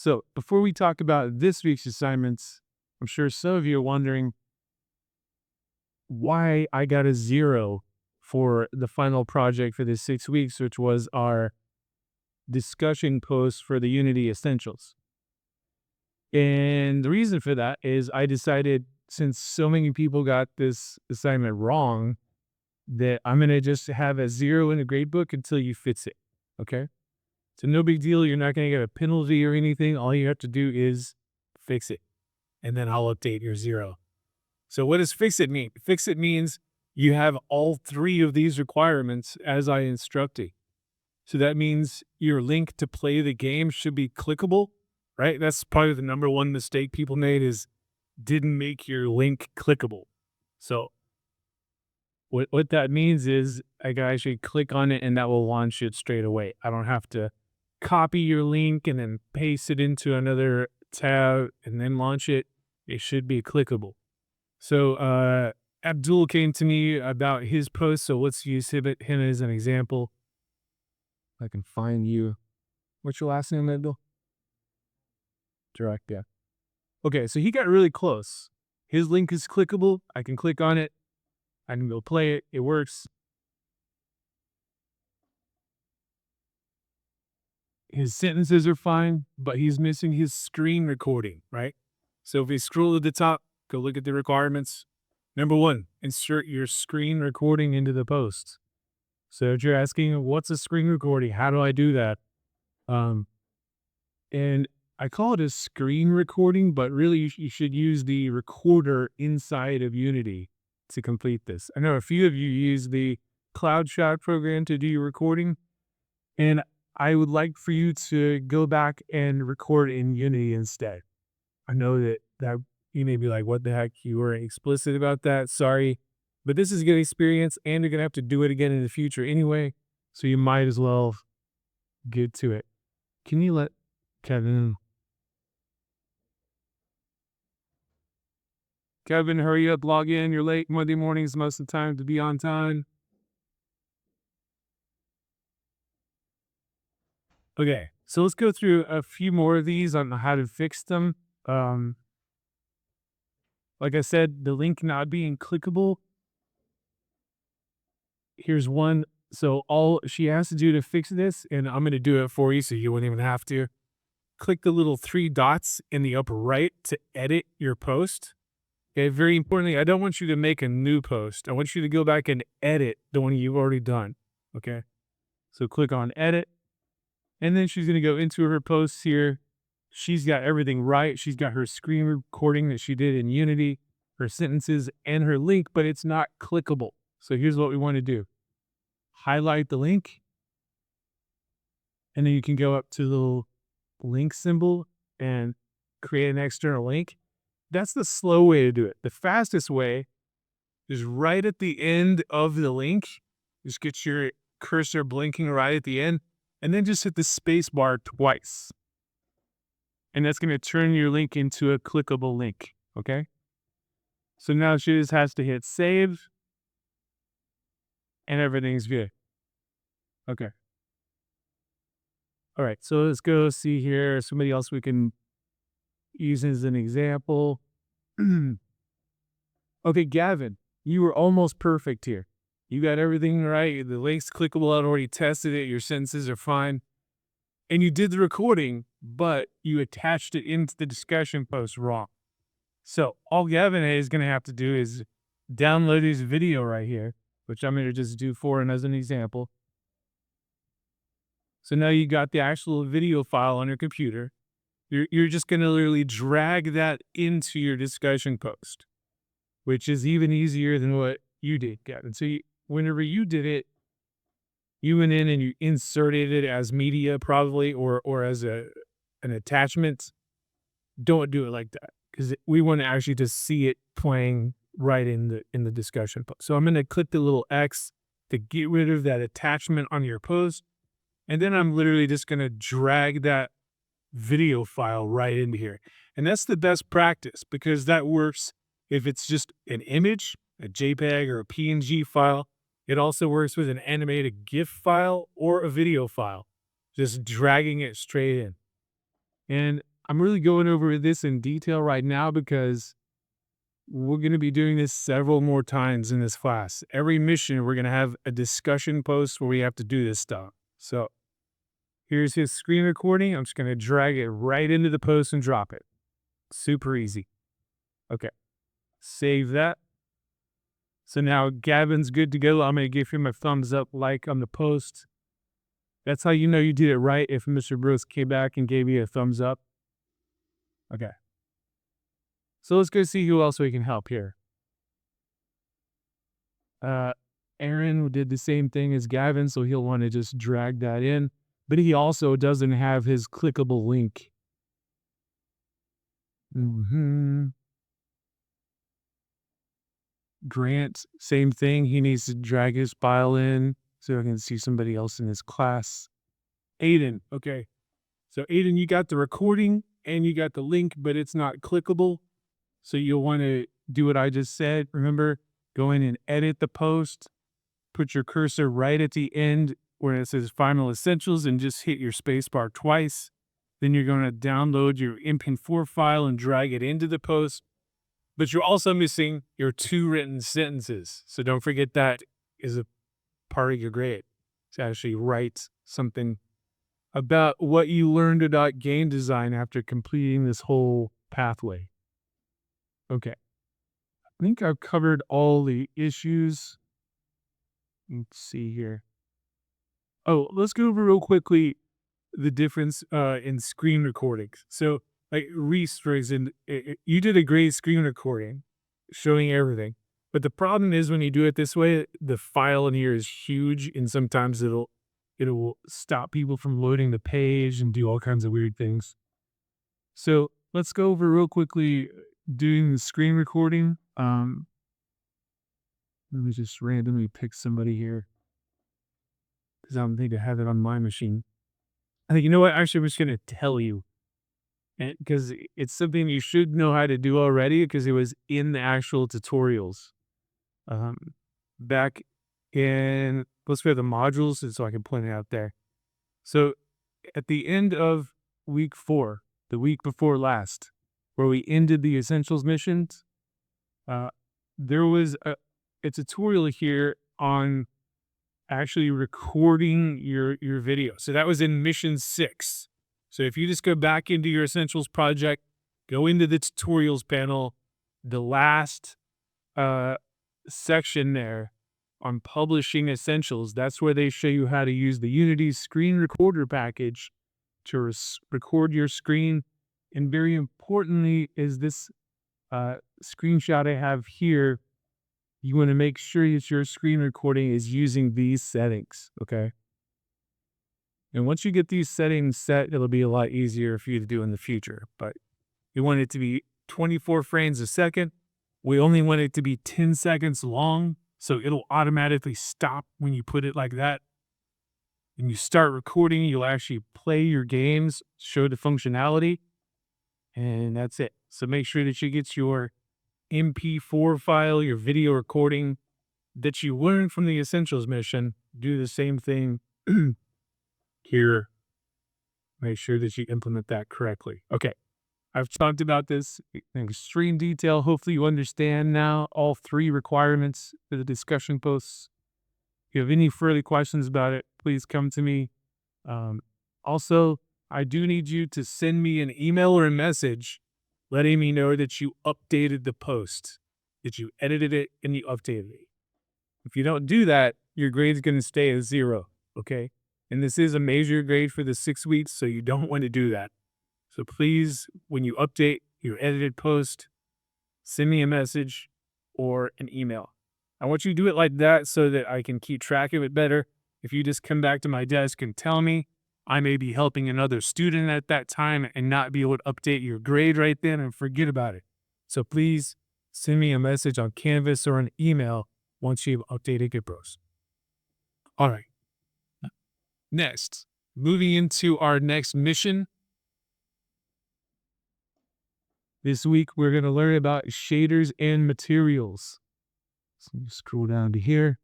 So before we talk about this week's assignments, I'm sure some of you are wondering why I got a 0 for the final project for this 6 weeks, which was our discussion post for the Unity Essentials. And the reason for that is I decided, since so many people got this assignment wrong, that I'm going to just have a 0 in the gradebook until you fix it. Okay. So no big deal. You're not going to get a penalty or anything. All you have to do is fix it. And then I'll update your 0. So what does fix it mean? Fix it means you have all 3 of these requirements as I instructed. So that means your link to play the game should be clickable, right? That's probably the number one mistake people made, is didn't make your link clickable. So what that means is I can actually click on it and that will launch it straight away. I don't have to copy your link and then paste it into another tab and then launch it. It should be clickable. So Abdul came to me about his post, so let's use him as an example. I can find you. What's your last name, Abdul? Direct, yeah. Okay, so he got really close. His link is clickable. I can click on it. I can go play it. It works. His sentences are fine, but he's missing his screen recording, right? So if we scroll to the top, go look at the requirements. Number 1, insert your screen recording into the post. So if you're asking, what's a screen recording? How do I do that? And I call it a screen recording, but really you should use the recorder inside of Unity to complete this. I know a few of you use the CloudShot program to do your recording, and I would like for you to go back and record in Unity instead. I know that you may be like, what the heck, you weren't explicit about that. Sorry. But this is a good experience, and you're going to have to do it again in the future anyway. So you might as well get to it. Can you let Kevin? Kevin, hurry up, log in. You're late Monday mornings most of the time to be on time. Okay, so let's go through a few more of these on how to fix them. Like I said, the link not being clickable. Here's one. So all she has to do to fix this, and I'm going to do it for you so you won't even have to. Click the little 3 dots in the upper right to edit your post. Okay, very importantly, I don't want you to make a new post. I want you to go back and edit the one you've already done. Okay, so click on edit. And then she's going to go into her posts here. She's got everything right. She's got her screen recording that she did in Unity, her sentences, and her link, but it's not clickable. So here's what we want to do. Highlight the link. And then you can go up to the little link symbol and create an external link. That's the slow way to do it. The fastest way is right at the end of the link. Just get your cursor blinking right at the end, and then just hit the space bar twice. And that's going to turn your link into a clickable link, okay? So now she just has to hit save, and everything's good. Okay. All right, so let's go see here. Somebody else we can use as an example. Okay, Gavin, you were almost perfect here. You got everything right. The link's clickable. I'd already tested it. Your sentences are fine. And you did the recording, but you attached it into the discussion post wrong. So all Gavin is going to have to do is download this video right here, which I'm going to just do for him as an example. So now you got the actual video file on your computer. You're just going to literally drag that into your discussion post, which is even easier than what you did, Gavin. So whenever you did it, you went in and you inserted it as media probably, or as an attachment. Don't do it like that, because we want to actually just see it playing right in the discussion post. So I'm going to click the little X to get rid of that attachment on your post. And then I'm literally just going to drag that video file right into here. And that's the best practice, because that works if it's just an image, a JPEG or a PNG file. It also works with an animated GIF file or a video file, just dragging it straight in. And I'm really going over this in detail right now because we're going to be doing this several more times in this class. Every mission, we're going to have a discussion post where we have to do this stuff. So here's his screen recording. I'm just going to drag it right into the post and drop it. Super easy. Okay. Save that. So now Gavin's good to go. I'm going to give him a thumbs up like on the post. That's how you know you did it right if Mr. Brooks came back and gave you a thumbs up. Okay. So let's go see who else we can help here. Aaron did the same thing as Gavin, so he'll want to just drag that in. But he also doesn't have his clickable link. Grant, same thing. He needs to drag his file in so I can see somebody else in his class. Aiden, okay. So Aiden, you got the recording and you got the link, but it's not clickable. So you'll want to do what I just said. Remember, go in and edit the post. Put your cursor right at the end where it says Final Essentials and just hit your spacebar twice. Then you're going to download your MP4 file and drag it into the post. But you're also missing your 2 written sentences. So don't forget that is a part of your grade. To actually write something about what you learned about game design after completing this whole pathway. Okay. I think I've covered all the issues. Let's see here. Oh, let's go over real quickly the difference in screen recordings. So, like Reese, for example, you did a great screen recording showing everything. But the problem is when you do it this way, the file in here is huge, and sometimes it'll stop people from loading the page and do all kinds of weird things. So let's go over real quickly doing the screen recording. Let me just randomly pick somebody here because I don't think I have it on my machine. I think, you know what? Actually, I'm just going to tell you because it's something you should know how to do already because it was in the actual tutorials. Back in, let's go to the modules so I can point it out there. So at the end of week 4, the week before last, where we ended the essentials missions, there was a tutorial here on actually recording your video. So that was in mission 6. So if you just go back into your essentials project, go into the tutorials panel, the last section there on publishing essentials, that's where they show you how to use the Unity screen recorder package to record your screen. And very importantly is this screenshot I have here. You want to make sure that your screen recording is using these settings, okay? And once you get these settings set, it'll be a lot easier for you to do in the future. But you want it to be 24 frames a second. We only want it to be 10 seconds long, so it'll automatically stop when you put it like that. When you start recording, you'll actually play your games, show the functionality, and that's it. So make sure that you get your MP4 file, your video recording that you learned from the Essentials mission. Do the same thing here. Make sure that you implement that correctly. Okay. I've talked about this in extreme detail. Hopefully you understand now all 3 requirements for the discussion posts. If you have any further questions about it, please come to me. Also, I do need you to send me an email or a message letting me know that you updated the post, that you edited it and you updated it. If you don't do that, your grade's going to stay at 0, okay? And this is a major grade for the 6 weeks, so you don't want to do that. So please, when you update your edited post, send me a message or an email. I want you to do it like that so that I can keep track of it better. If you just come back to my desk and tell me, I may be helping another student at that time and not be able to update your grade right then and forget about it. So please send me a message on Canvas or an email once you've updated your post. All right. Next, moving into our next mission. This week, we're going to learn about shaders and materials. So you scroll down to here.